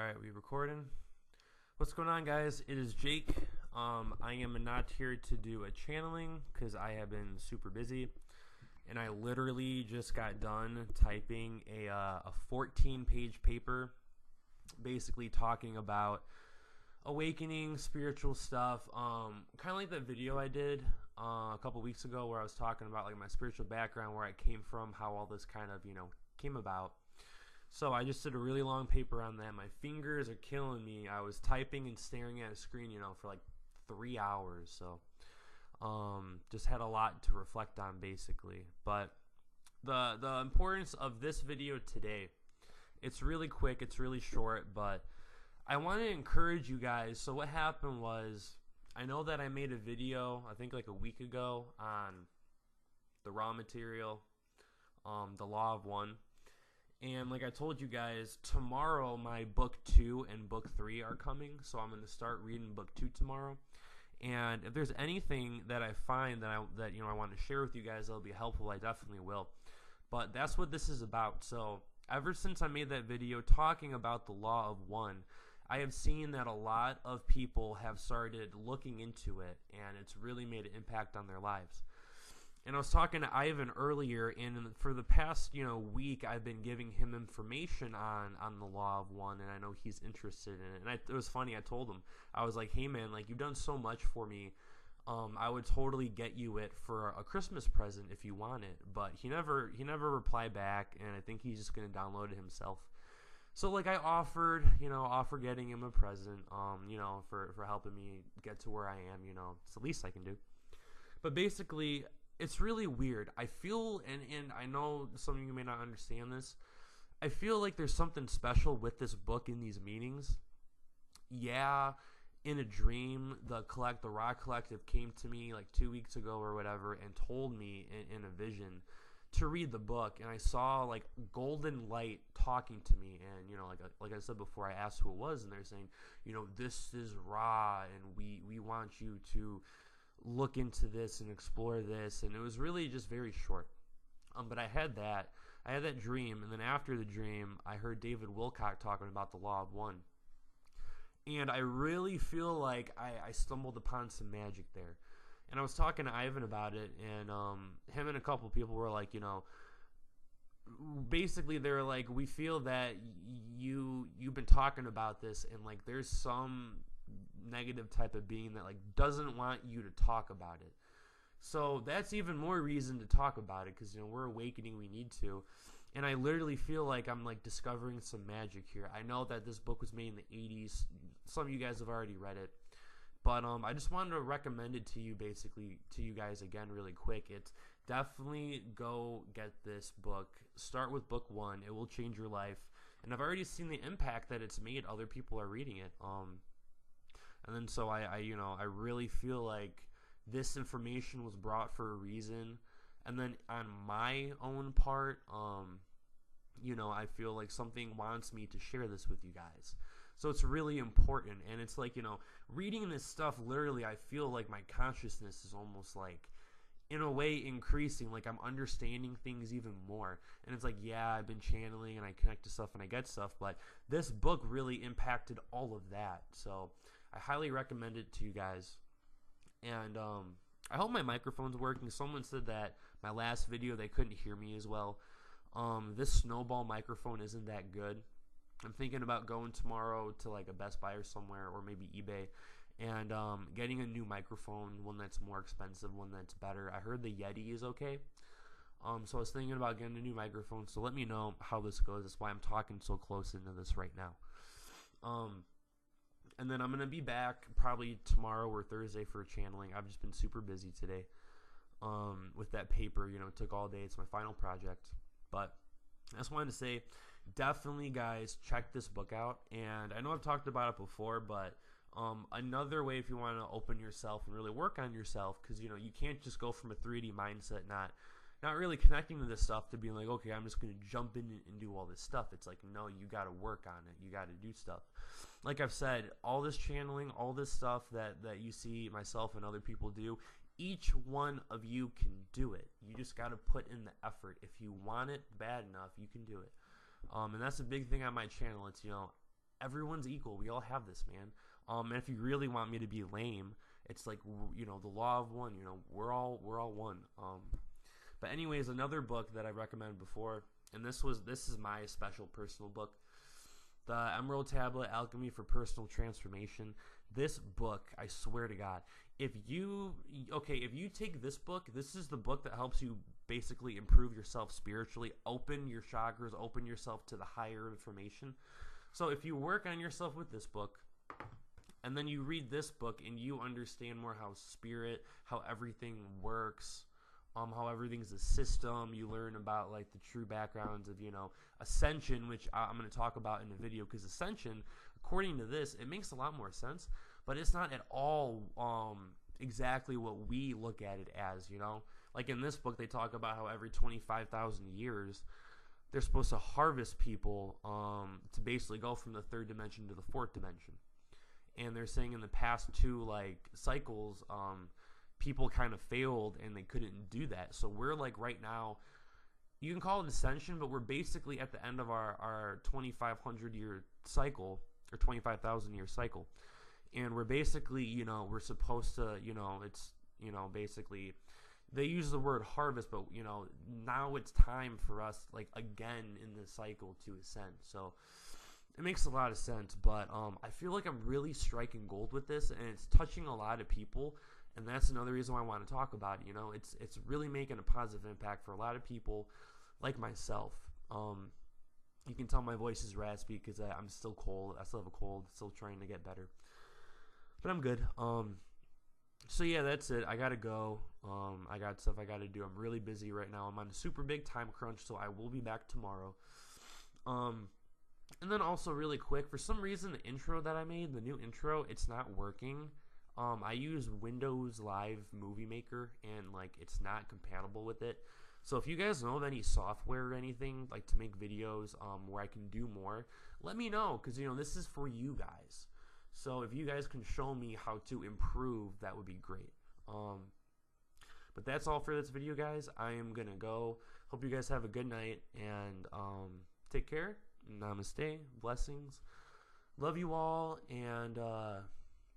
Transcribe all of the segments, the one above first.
Alright, we recording? What's going on, guys? It is Jake. I am not here to do a channeling because I have been super busy. And I literally just got done typing a 14-page paper basically talking about awakening, spiritual stuff. Kind of like that video I did a couple weeks ago where I was talking about like my spiritual background, where I came from, how all this kind of, came about. So I just did a really long paper on that. My fingers are killing me. I was typing and staring at a screen, for like 3 hours. So just had a lot to reflect on, basically. But the importance of this video today, it's really quick, it's really short, but I want to encourage you guys. So what happened was, I know that I made a video, I think like a week ago, on the raw material, the Law of One. And like I told you guys, tomorrow my book 2 and book 3 are coming, so I'm going to start reading book 2 tomorrow. And if there's anything that I find that I want to share with you guys that'll be helpful, I definitely will. But that's what this is about. So ever since I made that video talking about the Law of One, I have seen that a lot of people have started looking into it, and it's really made an impact on their lives. And I was talking to Ivan earlier, and for the past week, I've been giving him information on the Law of One, and I know he's interested in it. And it was funny. I told him, I was like, "Hey man, like, you've done so much for me. I would totally get you it for a Christmas present if you want it." But he never replied back, and I think he's just gonna download it himself. So like I offer getting him a present, for helping me get to where I am. It's the least I can do. But basically, it's really weird. I feel, and I know some of you may not understand this, I feel like there's something special with this book in these meetings. Yeah, in a dream, the Raw Collective came to me like 2 weeks ago or whatever and told me in a vision to read the book, and I saw like golden light talking to me, and like I said before, I asked who it was, and they're saying, this is Ra, and we want you to look into this and explore this. And it was really just very short. But I had that dream, and then after the dream, I heard David Wilcock talking about the Law of One. And I really feel like I stumbled upon some magic there. And I was talking to Ivan about it, and him and a couple people were like, basically they were like, we feel that you've been talking about this, and like there's some negative type of being that like doesn't want you to talk about it. So that's even more reason to talk about it, because we're awakening, we need to. And I literally feel like I'm like discovering some magic here. I know that this book was made in the 80s. Some of you guys have already read it, but I just wanted to recommend it to you, basically to you guys again really quick. It's definitely go get this book. Start with book 1. It will change your life. And I've already seen the impact that it's made. Other people are reading it. And then so I really feel like this information was brought for a reason. And then on my own part, I feel like something wants me to share this with you guys. So it's really important. And it's like, reading this stuff, literally, I feel like my consciousness is almost like, in a way, increasing. Like I'm understanding things even more. And it's like, yeah, I've been channeling and I connect to stuff and I get stuff, but this book really impacted all of that. So I highly recommend it to you guys. And I hope my microphone's working. Someone said that my last video, they couldn't hear me as well. This Snowball microphone isn't that good. I'm thinking about going tomorrow to like a Best Buy or somewhere, or maybe eBay, and getting a new microphone, one that's more expensive, one that's better. I heard the Yeti is okay. So I was thinking about getting a new microphone. So let me know how this goes. That's why I'm talking so close into this right now. And then I'm going to be back probably tomorrow or Thursday for channeling. I've just been super busy today with that paper. It took all day. It's my final project. But I just wanted to say, definitely, guys, check this book out. And I know I've talked about it before, but another way if you want to open yourself and really work on yourself, because, you can't just go from a 3D mindset, not really connecting to this stuff, to being like, okay, I'm just going to jump in and do all this stuff. It's like, no, you got to work on it. You got to do stuff. Like I've said, all this channeling, all this stuff that you see myself and other people do, each one of you can do it. You just got to put in the effort. If you want it bad enough, you can do it. And that's a big thing on my channel. It's, everyone's equal. We all have this, man. And if you really want me to be lame, it's like, you know, the law of one. You know, we're all one. But anyways, another book that I recommended before, and this is my special personal book, The Emerald Tablet: Alchemy for Personal Transformation. This book, I swear to God, if you take this book, this is the book that helps you basically improve yourself spiritually, open your chakras, open yourself to the higher information. So if you work on yourself with this book, and then you read this book and you understand more how spirit, how everything works, how everything's a system, you learn about like the true backgrounds of, you know, ascension, which I'm going to talk about in the video, because ascension, according to this, it makes a lot more sense, but it's not at all exactly what we look at it as, you know. Like in this book, they talk about how every 25,000 years, they're supposed to harvest people to basically go from the third dimension to the fourth dimension. And they're saying in the past two like cycles, people kind of failed and they couldn't do that. So we're like right now, you can call it ascension, but we're basically at the end of our 2,500 year cycle, or 25,000 year cycle. And we're basically, you know, we're supposed to, you know, it's, you know, basically they use the word harvest, but, you know, now it's time for us, like, again in the cycle to ascend. So it makes a lot of sense, but I feel like I'm really striking gold with this, and it's touching a lot of people, and that's another reason why I want to talk about it. You know, it's really making a positive impact for a lot of people like myself. You can tell my voice is raspy because I'm still cold. I still have a cold, still trying to get better, but I'm good. So yeah, that's it. I gotta go. I got stuff I gotta do. I'm really busy right now. I'm on a super big time crunch, so I will be back tomorrow. And then also really quick, for some reason the intro that I made, the new intro, it's not working. I use Windows Live Movie Maker, and like it's not compatible with it. So if you guys know of any software or anything like to make videos where I can do more, let me know, because you know this is for you guys. So if you guys can show me how to improve, that would be great. But that's all for this video, guys. I am gonna go. Hope you guys have a good night, and take care. Namaste, blessings, love you all, and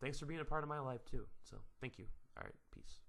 thanks for being a part of my life too. So thank you. All right, peace.